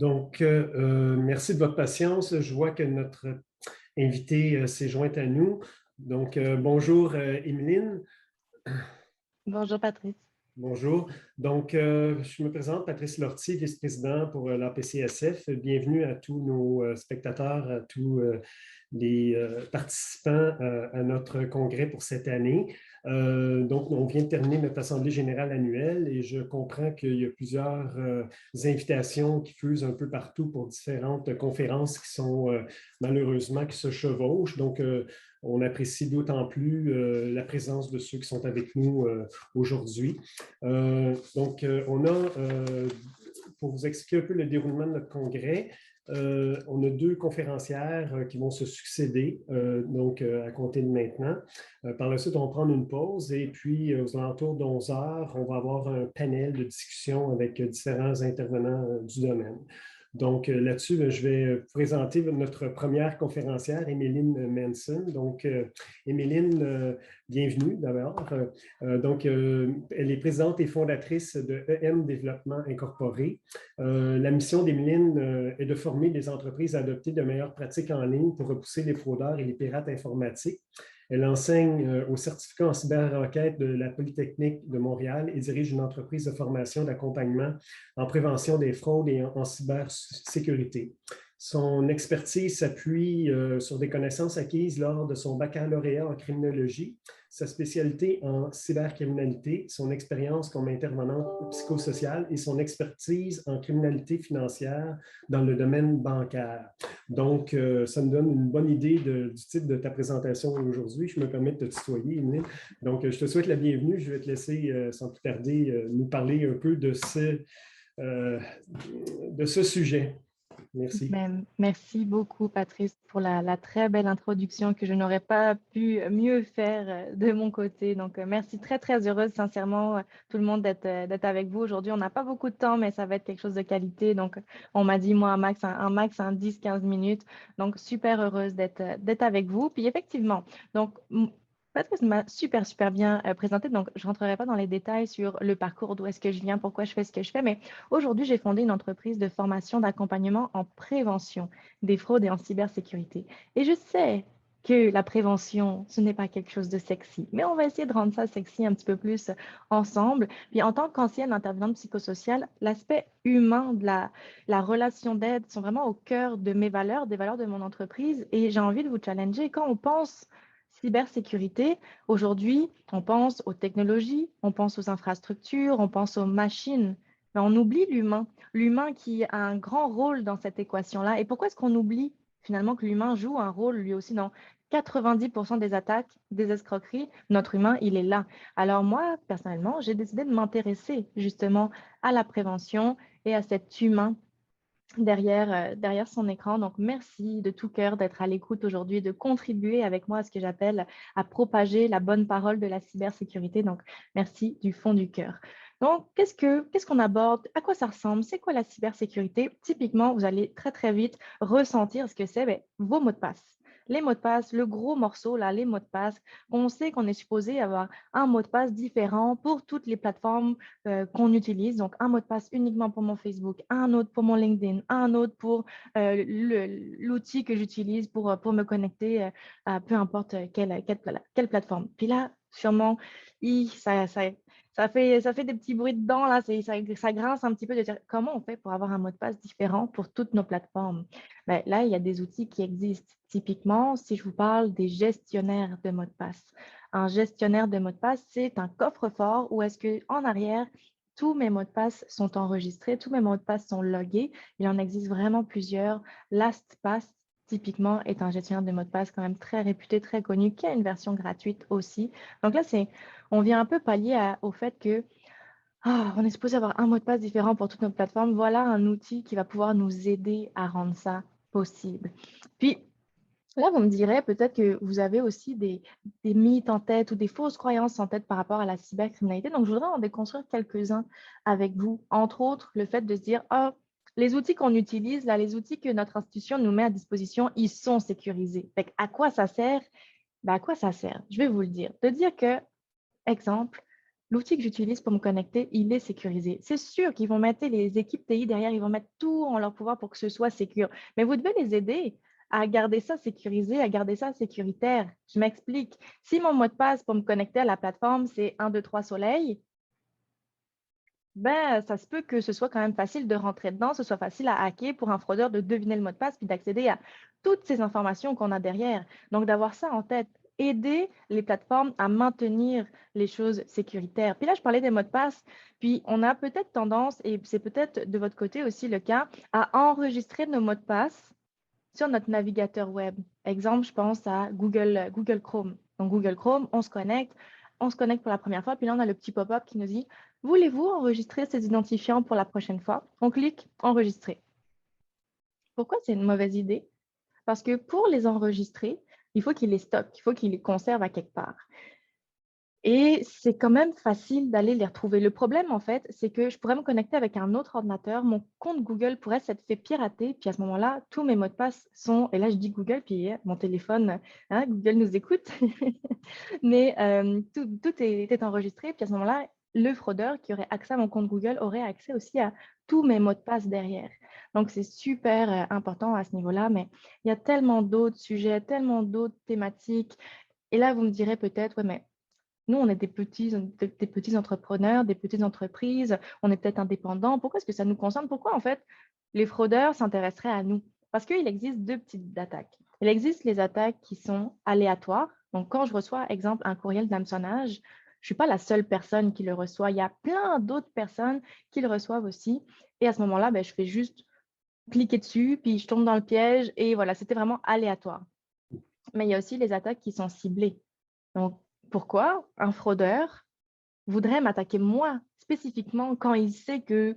Merci de votre patience. Je vois que notre invité s'est jointe à nous. Bonjour, Emeline. Bonjour Patrice. Bonjour. Je me présente, Patrice Lortie, vice-président pour l'APCSF. Bienvenue à tous nos spectateurs, à tous les participants à notre congrès pour cette année. On vient de terminer notre Assemblée générale annuelle et je comprends qu'il y a plusieurs invitations qui fusent un peu partout pour différentes conférences qui sont malheureusement qui se chevauchent. On apprécie d'autant plus la présence de ceux qui sont avec nous aujourd'hui. Pour vous expliquer un peu le déroulement de notre congrès, on a deux conférencières qui vont se succéder à compter de maintenant. Par la suite, on va prendre une pause et puis aux alentours d'11 heures, on va avoir un panel de discussion avec différents intervenants du domaine. Là-dessus, je vais vous présenter notre première conférencière, Emeline Manson. Emeline, bienvenue d'abord. Elle est présidente et fondatrice de EM Développement Incorporé. La mission d'Emeline est de former les entreprises à adopter de meilleures pratiques en ligne pour repousser les fraudeurs et les pirates informatiques. Elle enseigne au certificat en cyber-enquête de la Polytechnique de Montréal et dirige une entreprise de formation d'accompagnement en prévention des fraudes et en cybersécurité. Son expertise s'appuie sur des connaissances acquises lors de son baccalauréat en criminologie, sa spécialité en cybercriminalité, son expérience comme intervenante psychosociale et son expertise en criminalité financière dans le domaine bancaire. Ça me donne une bonne idée du titre de ta présentation aujourd'hui. Je me permets de te tutoyer, Emeline. Je te souhaite la bienvenue. Je vais te laisser, sans plus tarder, nous parler un peu de ce sujet. Merci. Merci beaucoup Patrice pour la très belle introduction que je n'aurais pas pu mieux faire de mon côté. Merci, très heureuse sincèrement tout le monde d'être avec vous aujourd'hui. On n'a pas beaucoup de temps, mais ça va être quelque chose de qualité. On m'a dit moi un max 10-15 minutes. Donc super heureuse d'être avec vous. Puis effectivement, Patrice m'a super bien présenté, donc je ne rentrerai pas dans les détails sur le parcours, d'où est-ce que je viens, pourquoi je fais ce que je fais, mais aujourd'hui, j'ai fondé une entreprise de formation d'accompagnement en prévention des fraudes et en cybersécurité. Et je sais que la prévention, ce n'est pas quelque chose de sexy, mais on va essayer de rendre ça sexy un petit peu plus ensemble. Puis en tant qu'ancienne intervenante psychosociale, l'aspect humain de la relation d'aide sont vraiment au cœur de mes valeurs, des valeurs de mon entreprise, et j'ai envie de vous challenger. Quand on pense cybersécurité, aujourd'hui, on pense aux technologies, on pense aux infrastructures, on pense aux machines, mais on oublie l'humain qui a un grand rôle dans cette équation-là. Et pourquoi est-ce qu'on oublie finalement que l'humain joue un rôle lui aussi dans 90% des attaques, des escroqueries? Notre humain, il est là. Alors moi, personnellement, j'ai décidé de m'intéresser justement à la prévention et à cet humain derrière son écran. Donc, merci de tout cœur d'être à l'écoute aujourd'hui, de contribuer avec moi à ce que j'appelle à propager la bonne parole de la cybersécurité. Donc, merci du fond du cœur. Donc, qu'est-ce qu'on aborde? À quoi ça ressemble? C'est quoi la cybersécurité? Typiquement, vous allez très vite ressentir ce que c'est, vos mots de passe. Les mots de passe, le gros morceau, là, les mots de passe, on sait qu'on est supposé avoir un mot de passe différent pour toutes les plateformes qu'on utilise. Donc, un mot de passe uniquement pour mon Facebook, un autre pour mon LinkedIn, un autre pour l'outil que j'utilise pour me connecter à peu importe quelle plateforme. Puis là, sûrement, ça fait des petits bruits dedans, là, ça grince un petit peu de dire comment on fait pour avoir un mot de passe différent pour toutes nos plateformes. Là, il y a des outils qui existent. Typiquement, si je vous parle des gestionnaires de mots de passe. Un gestionnaire de mots de passe, c'est un coffre-fort où est-ce qu'en arrière, tous mes mots de passe sont enregistrés, tous mes mots de passe sont logués. Il en existe vraiment plusieurs. LastPass, typiquement, est un gestionnaire de mots de passe quand même très réputé, très connu, qui a une version gratuite aussi. Donc là, on vient un peu pallier au fait que on est supposé avoir un mot de passe différent pour toutes nos plateformes. Voilà un outil qui va pouvoir nous aider à rendre ça possible. Puis, là, vous me direz peut-être que vous avez aussi des mythes en tête ou des fausses croyances en tête par rapport à la cybercriminalité. Donc, je voudrais en déconstruire quelques-uns avec vous. Entre autres, le fait de se dire, les outils qu'on utilise, là, les outils que notre institution nous met à disposition, ils sont sécurisés. À quoi ça sert? À quoi ça sert? Je vais vous le dire. De dire que, exemple, l'outil que j'utilise pour me connecter, il est sécurisé. C'est sûr qu'ils vont mettre les équipes TI derrière, ils vont mettre tout en leur pouvoir pour que ce soit sécure. Mais vous devez les aider à garder ça sécurisé, à garder ça sécuritaire. Je m'explique. Si mon mot de passe pour me connecter à la plateforme, c'est 1, 2, 3 soleil, ben, ça se peut que ce soit quand même facile de rentrer dedans, ce soit facile à hacker pour un fraudeur de deviner le mot de passe puis d'accéder à toutes ces informations qu'on a derrière. Donc, d'avoir ça en tête, aider les plateformes à maintenir les choses sécuritaires. Puis là, je parlais des mots de passe, puis on a peut-être tendance, et c'est peut-être de votre côté aussi le cas, à enregistrer nos mots de passe sur notre navigateur web. Exemple, je pense à Google Chrome. Donc, Google Chrome, on se connecte pour la première fois, puis là, on a le petit pop-up qui nous dit « Voulez-vous enregistrer ces identifiants pour la prochaine fois ?» On clique « Enregistrer ». Pourquoi c'est une mauvaise idée? Parce que pour les enregistrer, il faut qu'ils les stockent, il faut qu'ils les conservent à quelque part. Et c'est quand même facile d'aller les retrouver. Le problème, en fait, c'est que je pourrais me connecter avec un autre ordinateur, mon compte Google pourrait s'être fait pirater, puis à ce moment-là, tous mes mots de passe sont, et là je dis Google, puis mon téléphone, hein, Google nous écoute, mais tout est enregistré, puis à ce moment-là, le fraudeur qui aurait accès à mon compte Google aurait accès aussi à tous mes mots de passe derrière. Donc, c'est super important à ce niveau-là, mais il y a tellement d'autres sujets, tellement d'autres thématiques. Et là, vous me direz peut-être, ouais, mais nous, on est des petits entrepreneurs, des petites entreprises, on est peut-être indépendants. Pourquoi est-ce que ça nous concerne? Pourquoi, en fait, les fraudeurs s'intéresseraient à nous? Parce qu'il existe deux types d'attaques. Il existe les attaques qui sont aléatoires. Donc, quand je reçois, exemple, un courriel d'hameçonnage, je ne suis pas la seule personne qui le reçoit. Il y a plein d'autres personnes qui le reçoivent aussi. Et à ce moment-là, ben, je fais juste cliquer dessus, puis je tombe dans le piège. Et voilà, c'était vraiment aléatoire. Mais il y a aussi les attaques qui sont ciblées. Donc, pourquoi un fraudeur voudrait m'attaquer moi spécifiquement quand il sait que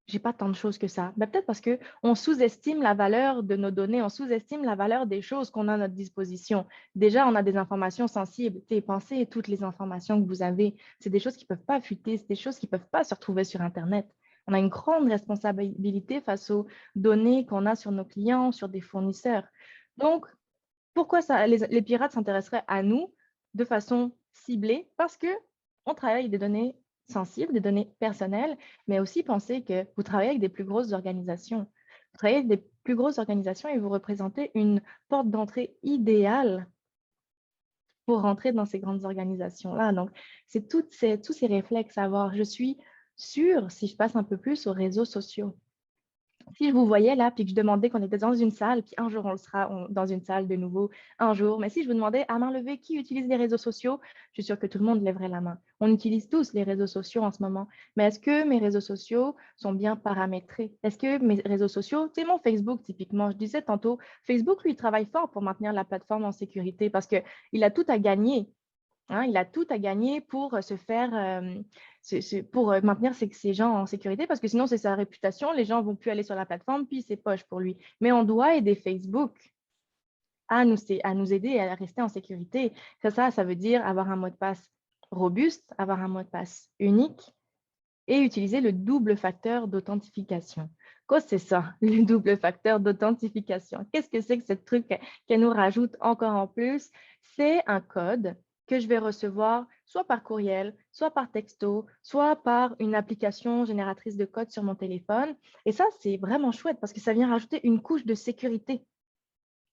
j'ai pas tant de choses que ça? Ben, peut-être parce qu'on sous-estime la valeur de nos données, on sous-estime la valeur des choses qu'on a à notre disposition. Déjà, on a des informations sensibles. Pensez à toutes les informations que vous avez. C'est des choses qui ne peuvent pas fuiter, c'est des choses qui ne peuvent pas se retrouver sur Internet. On a une grande responsabilité face aux données qu'on a sur nos clients, sur des fournisseurs. Donc, pourquoi les pirates s'intéresseraient à nous de façon ciblée? Parce qu'on travaille avec des données sensibles, des données personnelles, mais aussi pensez que vous travaillez avec des plus grosses organisations. Vous travaillez avec des plus grosses organisations et vous représentez une porte d'entrée idéale pour rentrer dans ces grandes organisations-là. Donc, c'est tous ces réflexes à avoir. Je suis sûre, si je passe un peu plus aux réseaux sociaux, si je vous voyais là, puis que je demandais qu'on était dans une salle, puis un jour on le sera dans une salle de nouveau, un jour, mais si je vous demandais à main levée qui utilise les réseaux sociaux, je suis sûre que tout le monde lèverait la main. On utilise tous les réseaux sociaux en ce moment, mais est-ce que mes réseaux sociaux sont bien paramétrés? Est-ce que mes réseaux sociaux, c'est mon Facebook typiquement, je disais tantôt, Facebook, lui, il travaille fort pour maintenir la plateforme en sécurité parce qu'il a tout à gagner. Hein, il a tout à gagner pour se faire, pour maintenir ces gens en sécurité, parce que sinon, c'est sa réputation. Les gens ne vont plus aller sur la plateforme, puis c'est poche pour lui. Mais on doit aider Facebook à nous aider à rester en sécurité. Ça veut dire avoir un mot de passe robuste, avoir un mot de passe unique et utiliser le double facteur d'authentification. Quoi, c'est ça, le double facteur d'authentification? Qu'est-ce que c'est que ce truc qu'elle nous rajoute encore en plus? C'est un code que je vais recevoir soit par courriel, soit par texto, soit par une application génératrice de code sur mon téléphone. Et ça, c'est vraiment chouette parce que ça vient rajouter une couche de sécurité.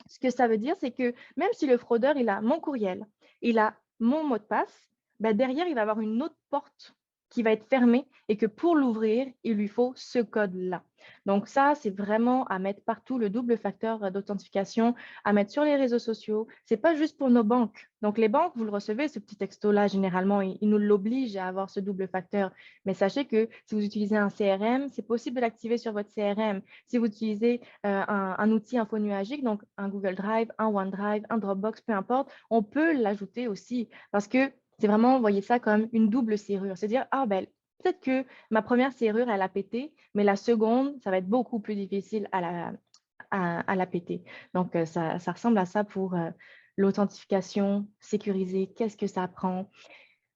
Ce que ça veut dire, c'est que même si le fraudeur, il a mon courriel, il a mon mot de passe, ben derrière, il va avoir une autre porte qui va être fermée et que pour l'ouvrir, il lui faut ce code-là. Donc ça, c'est vraiment à mettre partout, le double facteur d'authentification, à mettre sur les réseaux sociaux. Ce n'est pas juste pour nos banques. Donc les banques, vous le recevez, ce petit texto-là, généralement, ils nous l'obligent à avoir ce double facteur. Mais sachez que si vous utilisez un CRM, c'est possible de l'activer sur votre CRM. Si vous utilisez un outil infonuagique, donc un Google Drive, un OneDrive, un Dropbox, peu importe, on peut l'ajouter aussi parce que c'est vraiment, vous voyez ça comme une double serrure. C'est-à-dire, ah ben, peut-être que ma première serrure, elle a pété, mais la seconde, ça va être beaucoup plus difficile à la péter. Donc, ça ressemble à ça pour l'authentification sécurisée. Qu'est-ce que ça prend?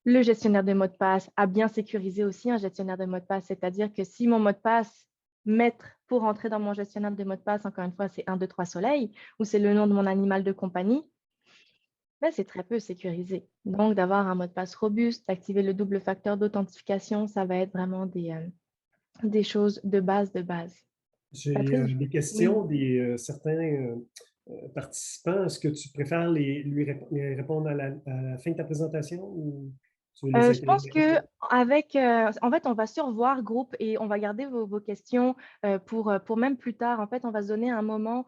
Le gestionnaire de mots de passe a bien sécurisé aussi un gestionnaire de mots de passe, c'est-à-dire que si mon mot de passe maître pour entrer dans mon gestionnaire de mots de passe, encore une fois, c'est 1, 2, 3 soleil, ou c'est le nom de mon animal de compagnie, Ben, c'est très peu sécurisé. Donc, d'avoir un mot de passe robuste, d'activer le double facteur d'authentification, ça va être vraiment des choses de base de base. J'ai Patrice, des questions oui. des certains participants. Est-ce que tu préfères lui répondre à la fin de ta présentation ou tu veux les Je pense intégrer? que avec, en fait, on va survoir groupe et on va garder vos questions pour même plus tard. En fait, on va se donner un moment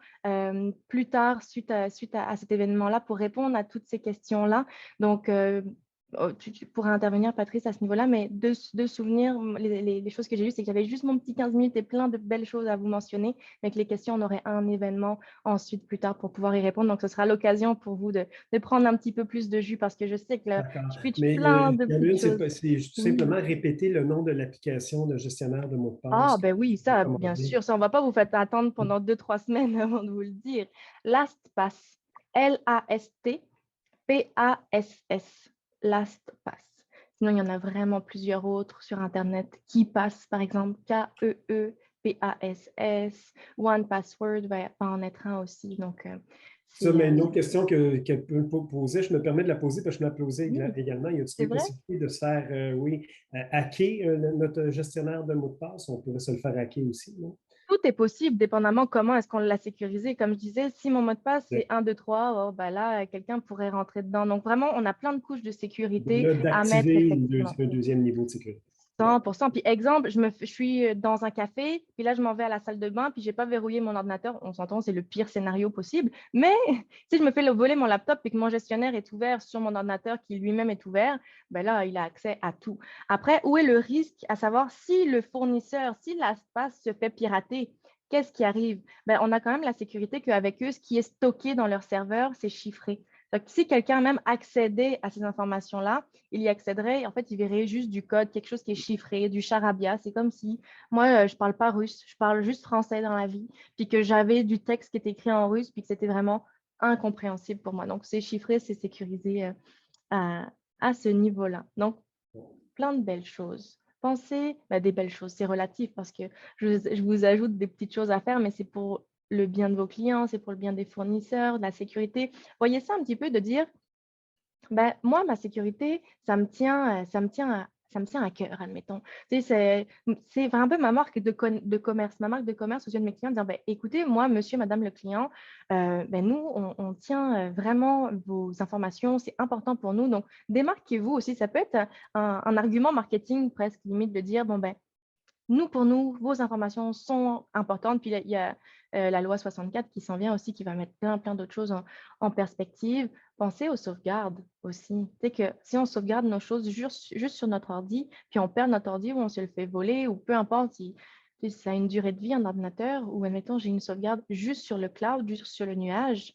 plus tard suite à cet événement-là pour répondre à toutes ces questions-là. Donc, tu pourras intervenir, Patrice, à ce niveau-là, mais de souvenirs, les choses que j'ai vues, c'est qu'il y avait juste mon petit 15 minutes et plein de belles choses à vous mentionner, mais que les questions, on aurait un événement ensuite plus tard pour pouvoir y répondre. Donc, ce sera l'occasion pour vous de prendre un petit peu plus de jus parce que je sais que là, D'accord. je pitch Mais plein de Caroline, petites choses. c'est tout Oui. simplement répéter le nom de l'application de gestionnaire de mots de passe Ah, que ben oui, vous ça, bien recommandez. sûr. Ça, on ne va pas vous faire attendre pendant 2, 3 semaines avant de vous le dire. LastPass. LASTPASS. LastPass. Sinon, il y en a vraiment plusieurs autres sur Internet. KeePass, par exemple. KEEPASS. OnePassword va en être un aussi. Donc, Ça, mais une c'est autre question qu'elle peut poser, je me permets de la poser parce que je me la posais oui, également. Y a-t-il c'est des vrai. possibilités de se faire, oui, hacker notre gestionnaire de mots de passe? On pourrait se le faire hacker aussi, non? Tout est possible, dépendamment comment est-ce qu'on l'a sécurisé. Comme je disais, si mon mot de passe, c'est Ouais. 1, 2, 3, oh, bah là, quelqu'un pourrait rentrer dedans. Donc, vraiment, on a plein de couches de Donc sécurité là, à mettre d'activer effectivement. un deuxième niveau de sécurité. D'accord. 100%. Puis exemple, je suis dans un café, puis là, je m'en vais à la salle de bain, puis je n'ai pas verrouillé mon ordinateur. On s'entend, c'est le pire scénario possible. Mais si je me fais voler mon laptop et que mon gestionnaire est ouvert sur mon ordinateur qui lui-même est ouvert, ben là, il a accès à tout. Après, où est le risque? À savoir si le fournisseur, si l'espace se fait pirater, qu'est-ce qui arrive? Ben, on a quand même la sécurité qu'avec eux, ce qui est stocké dans leur serveur, c'est chiffré. Donc, si quelqu'un même accédait à ces informations-là, il y accéderait, en fait, il verrait juste du code, quelque chose qui est chiffré, du charabia. C'est comme si moi, je ne parle pas russe, je parle juste français dans la vie, puis que j'avais du texte qui était écrit en russe, puis que c'était vraiment incompréhensible pour moi. Donc, c'est chiffré, c'est sécurisé à, à ce niveau-là. Donc, plein de belles choses. Pensez, des belles choses, c'est relatif parce que je vous ajoute des petites choses à faire, mais c'est pour le bien de vos clients, c'est pour le bien des fournisseurs, de la sécurité. Voyez ça un petit peu de dire, ben, moi, ma sécurité, ça me tient à cœur, admettons. Tu sais, c'est un peu ma marque de commerce, ma marque de commerce aux yeux de mes clients, de dire, ben, écoutez, moi, monsieur, madame le client, ben, nous, on tient vraiment vos informations, c'est important pour nous. Donc, démarquez-vous aussi. Ça peut être un argument marketing presque limite de dire, bon, ben, pour nous, vos informations sont importantes. Puis il y a la loi 64 qui s'en vient aussi, qui va mettre plein, plein d'autres choses en perspective. Pensez aux sauvegardes aussi. Tu sais que si on sauvegarde nos choses juste sur notre ordi, puis on perd notre ordi ou on se le fait voler, ou peu importe si, tu sais, si ça a une durée de vie, un ordinateur, ou admettons, j'ai une sauvegarde juste sur le cloud, juste sur le nuage,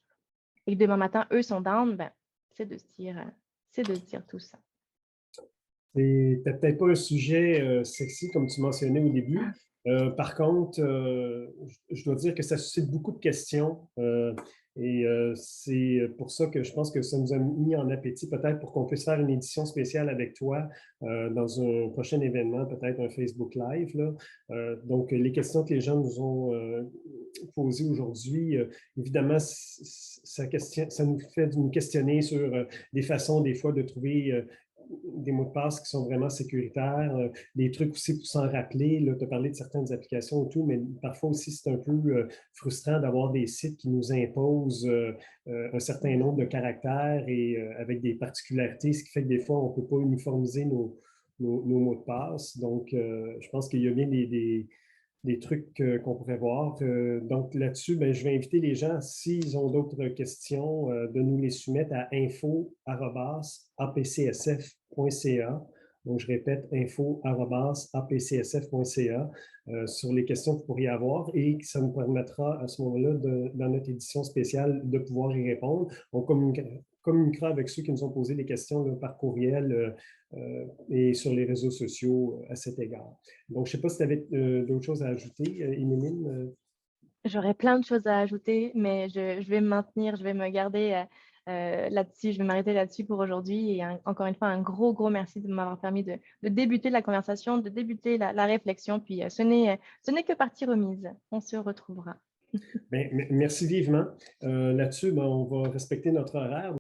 et que demain matin, eux sont down, ben, c'est de se dire, c'est de se dire tout ça. C'est peut-être pas un sujet sexy comme tu mentionnais au début. Par contre, je dois dire que ça suscite beaucoup de questions et c'est pour ça que je pense que ça nous a mis en appétit peut-être pour qu'on puisse faire une édition spéciale avec toi dans un prochain événement, peut-être un Facebook Live, là. Donc, les questions que les gens nous ont posées aujourd'hui, évidemment, ça nous fait nous questionner sur des façons des fois de trouver des mots de passe qui sont vraiment sécuritaires, des trucs aussi pour s'en rappeler. Tu as parlé de certaines applications et tout, mais parfois aussi, c'est un peu frustrant d'avoir des sites qui nous imposent un certain nombre de caractères et avec des particularités, ce qui fait que des fois, on ne peut pas uniformiser nos mots de passe. Donc, je pense qu'il y a bien des trucs qu'on pourrait voir. Donc là-dessus, ben, je vais inviter les gens, s'ils ont d'autres questions, de nous les soumettre à info@apcsf.ca. Donc, je répète, info@apcsf.ca sur les questions que vous pourriez avoir et ça nous permettra à ce moment-là, dans notre édition spéciale, de pouvoir y répondre. On communiquera avec ceux qui nous ont posé des questions là, par courriel et sur les réseaux sociaux à cet égard. Donc, je ne sais pas si tu avais d'autres choses à ajouter, Émiline. J'aurais plein de choses à ajouter, mais je vais me maintenir, je vais me garder là-dessus, je vais m'arrêter là-dessus pour aujourd'hui. Et encore une fois, un gros, gros merci de m'avoir permis de débuter la conversation, de débuter la réflexion. Puis ce n'est que partie remise. On se retrouvera. Bien, merci vivement. Là-dessus, ben, on va respecter notre horaire.